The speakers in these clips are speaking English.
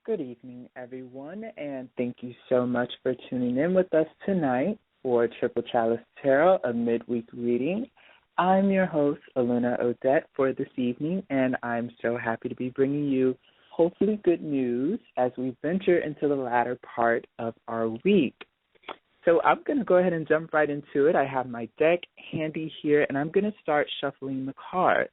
Good evening, everyone, and thank you so much for tuning in with us tonight for Triple Chalice Tarot, a midweek reading. I'm your host, AlunaOdette, for this evening, and I'm so happy to be bringing you hopefully good news as we venture into the latter part of our week. So I'm going to go ahead and jump right into it. I have my deck handy here, and I'm going to start shuffling the cards.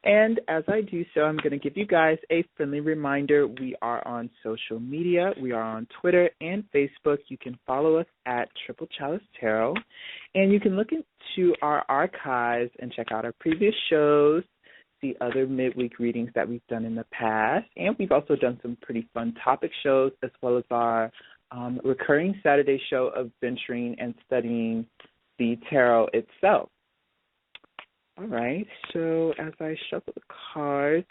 And as I do so, I'm going to give you guys a friendly reminder. We are on social media. We are on Twitter and Facebook. You can follow us at Triple Chalice Tarot. And you can look into our archives and check out our previous shows, see other midweek readings that we've done in the past. And we've also done some pretty fun topic shows, as well as our recurring Saturday show of venturing and studying the tarot itself. All right, so as I shuffle the cards,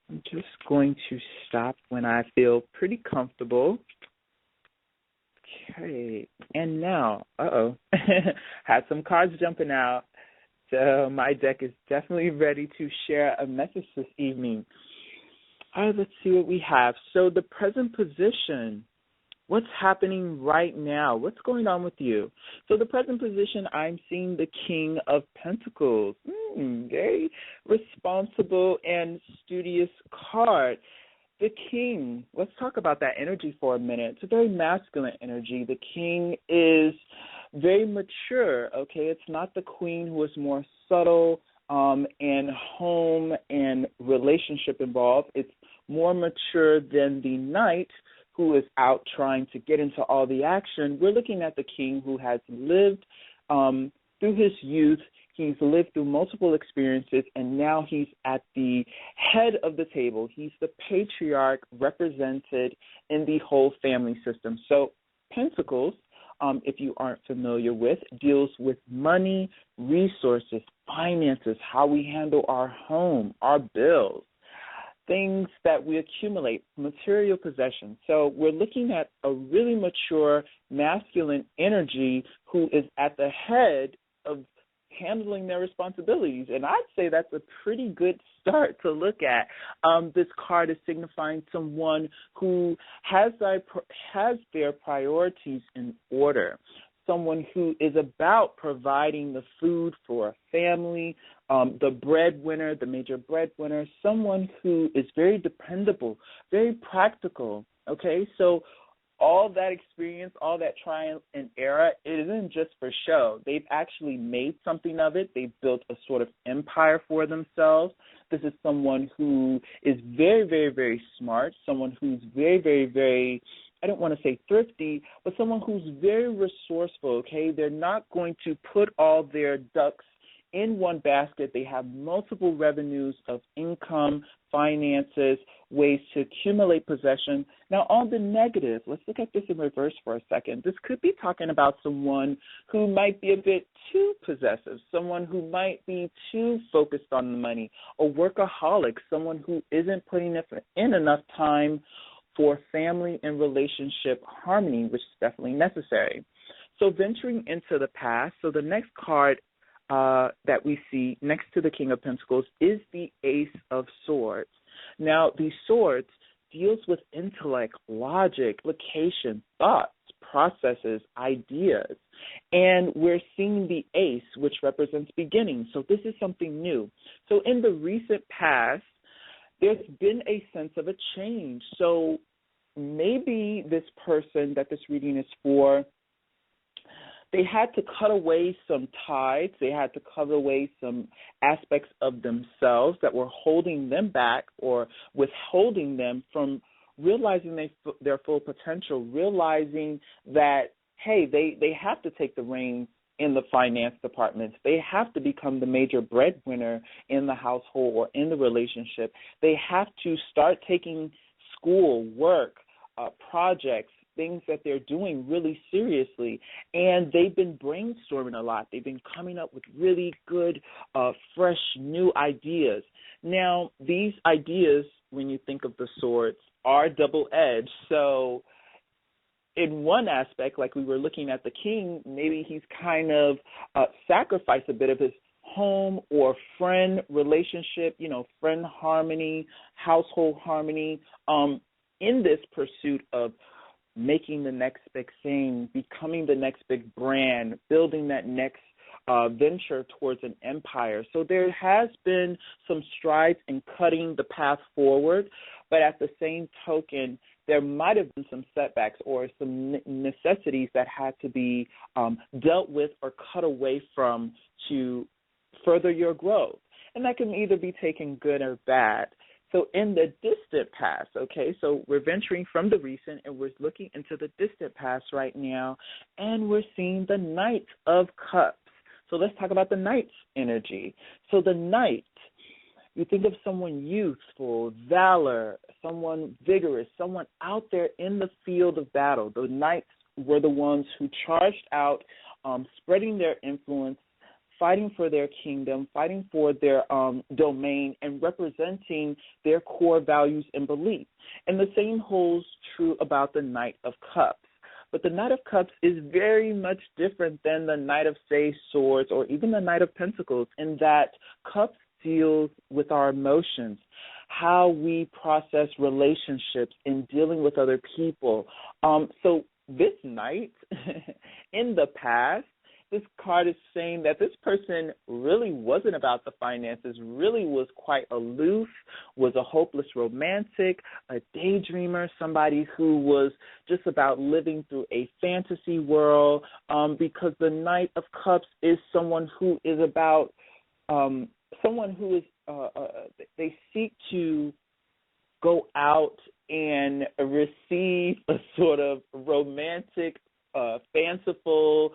I'm just going to stop when I feel pretty comfortable. Okay, and now, had some cards jumping out, so my deck is definitely ready to share a message this evening. All right, let's see what we have. So the present position. What's happening right now? What's going on with you? So the present position, I'm seeing the King of Pentacles. Very responsible and studious card. The King, let's talk about that energy for a minute. It's a very masculine energy. The King is very mature, okay? It's not the Queen who is more subtle and home and relationship involved. It's more mature than the Knight, who is out trying to get into all the action. We're looking at the King who has lived through his youth. He's lived through multiple experiences, and now he's at the head of the table. He's the patriarch represented in the whole family system. So Pentacles, if you aren't familiar with, deals with money, resources, finances, how we handle our home, our bills, things that we accumulate, material possessions. So we're looking at a really mature masculine energy who is at the head of handling their responsibilities. And I'd say that's a pretty good start to look at. This card is signifying someone who has their priorities in order, someone who is about providing the food for a family, the breadwinner, the major breadwinner, someone who is very dependable, very practical, okay? So all that experience, all that trial and error, it isn't just for show. They've actually made something of it. They've built a sort of empire for themselves. This is someone who is very, very, very smart, someone who's very, very, very, I don't want to say thrifty, but someone who's very resourceful, okay? They're not going to put all their ducks in one basket. They have multiple revenues of income, finances, ways to accumulate possession. Now, on the negative, let's look at this in reverse for a second. This could be talking about someone who might be a bit too possessive, someone who might be too focused on the money, a workaholic, someone who isn't putting in enough time for family and relationship harmony, which is definitely necessary. So venturing into the past, so the next card that we see next to the King of Pentacles is the Ace of Swords. Now, the Swords deals with intellect, logic, location, thoughts, processes, ideas. And we're seeing the Ace, which represents beginning. So this is something new. So in the recent past, there's been a sense of a change. So maybe this person that this reading is for, they had to cut away some ties. They had to cut away some aspects of themselves that were holding them back or withholding them from realizing their full potential, realizing that, hey, they have to take the reins in the finance department. They have to become the major breadwinner in the household or in the relationship. They have to start taking school, work, projects, things that they're doing really seriously. And they've been brainstorming a lot. They've been coming up with really good, fresh, new ideas. Now, these ideas, when you think of the swords, are double-edged. So in one aspect, like we were looking at the king, maybe he's kind of sacrificed a bit of his home or friend relationship, friend harmony, household harmony, in this pursuit of making the next big thing, becoming the next big brand, building that next venture towards an empire. So there has been some strides in cutting the path forward, but at the same token, there might have been some setbacks or some necessities that had to be dealt with or cut away from to further your growth. And that can either be taken good or bad. So in the distant past, okay, so we're venturing from the recent and we're looking into the distant past right now, and we're seeing the Knight of Cups. So let's talk about the Knight's energy. So the Knight, you think of someone youthful, valor, someone vigorous, someone out there in the field of battle. The Knights were the ones who charged out, spreading their influence, fighting for their kingdom, fighting for their domain, and representing their core values and beliefs. And the same holds true about the Knight of Cups. But the Knight of Cups is very much different than the Knight of, say, Swords or even the Knight of Pentacles, in that Cups deals with our emotions, how we process relationships in dealing with other people. So this Knight, in the past, this card is saying that this person really wasn't about the finances, really was quite aloof, was a hopeless romantic, a daydreamer, somebody who was just about living through a fantasy world, because the Knight of Cups is someone who is about, they seek to go out and receive a sort of romantic, fanciful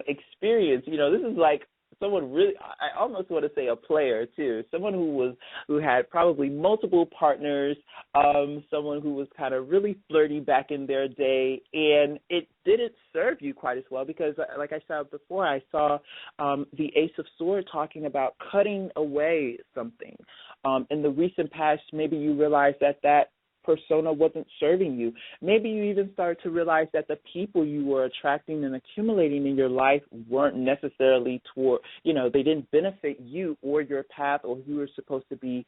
experience. This is like someone really, I almost want to say a player too, someone who had probably multiple partners, someone who was kind of really flirty back in their day, and it didn't serve you quite as well because, like I said before, I saw the Ace of Swords talking about cutting away something. In the recent past, maybe you realized that persona wasn't serving you. Maybe you even started to realize that the people you were attracting and accumulating in your life weren't necessarily they didn't benefit you or your path or who you're supposed to be,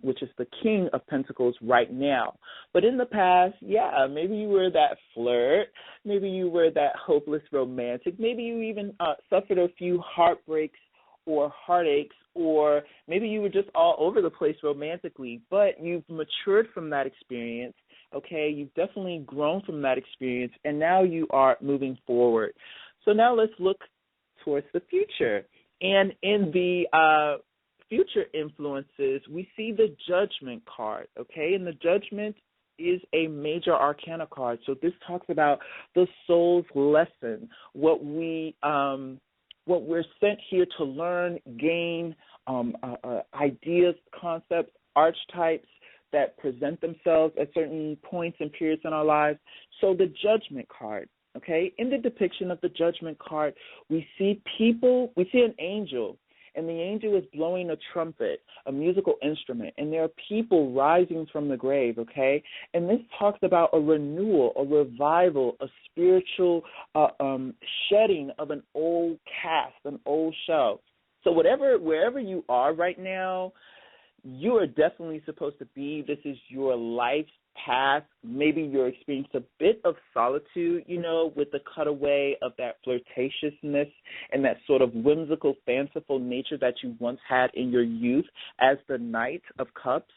which is the King of Pentacles right now. But in the past, maybe you were that flirt, maybe you were that hopeless romantic, maybe you even suffered a few heartbreaks or heartaches, or maybe you were just all over the place romantically, but you've matured from that experience, okay? You've definitely grown from that experience, and now you are moving forward. So now let's look towards the future. And in the future influences, we see the Judgment card, okay? And the Judgment is a major arcana card. So this talks about the soul's lesson, what we're sent here to learn, gain, ideas, concepts, archetypes that present themselves at certain points and periods in our lives. So the Judgment card, okay? In the depiction of the Judgment card, we see an angel, and the angel is blowing a trumpet, a musical instrument, and there are people rising from the grave, okay? And this talks about a renewal, a revival, a spiritual shedding of an old cast, an old shell. So wherever you are right now, you are definitely supposed to be. This is your life's path. Maybe you're experiencing a bit of solitude, with the cutaway of that flirtatiousness and that sort of whimsical, fanciful nature that you once had in your youth as the Knight of Cups.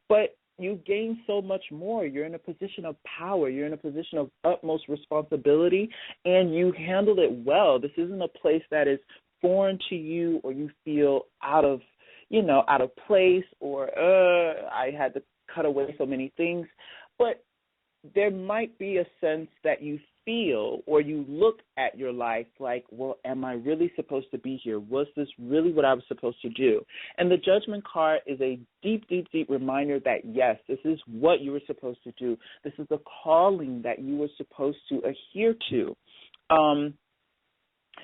But you gain so much more. You're in a position of power. You're in a position of utmost responsibility, and you handled it well. This isn't a place that is foreign to you, or you feel out of place, or I had to cut away so many things. But there might be a sense that you feel, or you look at your life like, well, am I really supposed to be here? Was this really what I was supposed to do? And the Judgment card is a deep, deep, deep reminder that, yes, this is what you were supposed to do. This is the calling that you were supposed to adhere to.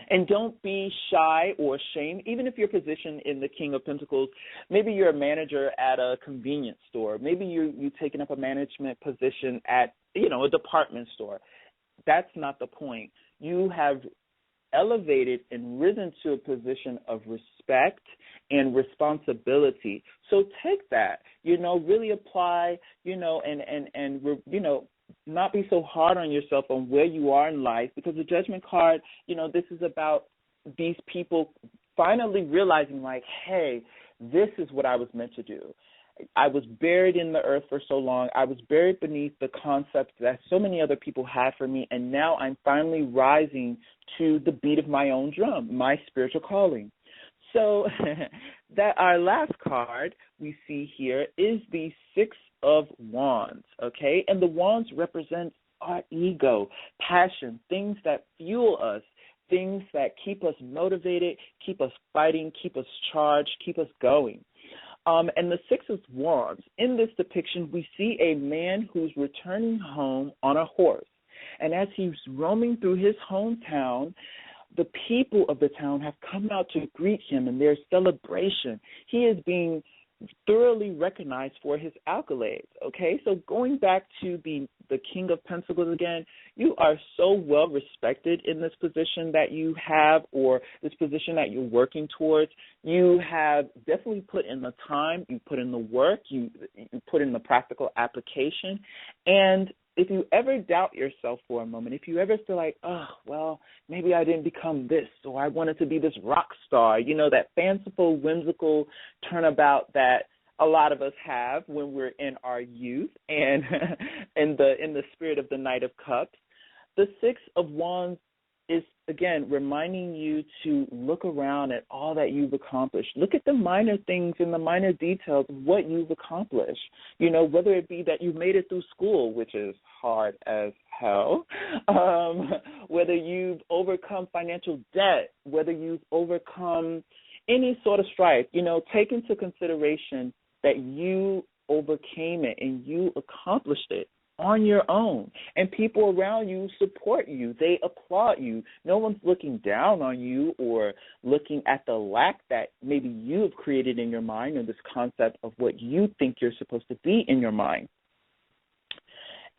And don't be shy or ashamed, even if you're positioned in the King of Pentacles. Maybe you're a manager at a convenience store. Maybe you're taking up a management position at, a department store. That's not the point. You have elevated and risen to a position of respect and responsibility. So take that, really apply, and not be so hard on yourself on where you are in life, because the Judgment card, this is about these people finally realizing, like, hey, this is what I was meant to do. I was buried in the earth for so long. I was buried beneath the concepts that so many other people had for me, and now I'm finally rising to the beat of my own drum, my spiritual calling. So that our last card we see here is the Six of Wands, okay? And the wands represent our ego, passion, things that fuel us, things that keep us motivated, keep us fighting, keep us charged, keep us going. And the Six of Wands, in this depiction, we see a man who's returning home on a horse. And as he's roaming through his hometown, the people of the town have come out to greet him in their celebration. He is being thoroughly recognized for his accolades, okay? So going back to the King of Pentacles again, you are so well respected in this position that you have, or this position that you're working towards. You have definitely put in the time, you put in the work, you put in the practical application. And if you ever doubt yourself for a moment, if you ever feel like, oh, well, maybe I didn't become this, or I wanted to be this rock star, that fanciful, whimsical turnabout that a lot of us have when we're in our youth and in the spirit of the Knight of Cups, the Six of Wands is, again, reminding you to look around at all that you've accomplished. Look at the minor things and the minor details of what you've accomplished. Whether it be that you made it through school, which is hard as hell, whether you've overcome financial debt, whether you've overcome any sort of strife, take into consideration that you overcame it and you accomplished it on your own, and people around you support you. They applaud you. No one's looking down on you or looking at the lack that maybe you have created in your mind, or this concept of what you think you're supposed to be in your mind.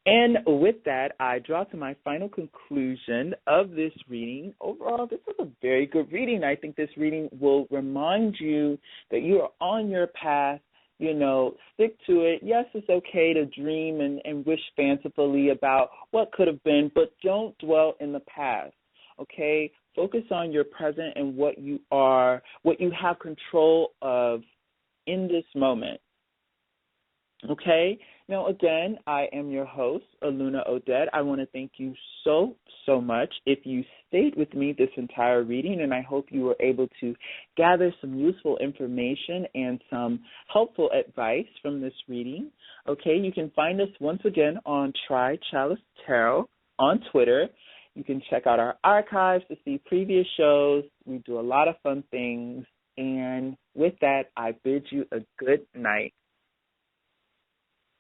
And with that, I draw to my final conclusion of this reading. Overall, this was a very good reading. I think this reading will remind you that you are on your path. Stick to it. Yes, it's okay to dream and wish fancifully about what could have been, but don't dwell in the past, okay? Focus on your present and what you have control of in this moment, okay? Now, again, I am your host, AlunaOdette. I want to thank you so, so much if you stayed with me this entire reading, and I hope you were able to gather some useful information and some helpful advice from this reading. Okay, you can find us once again on TriChaliceTarot on Twitter. You can check out our archives to see previous shows. We do a lot of fun things. And with that, I bid you a good night.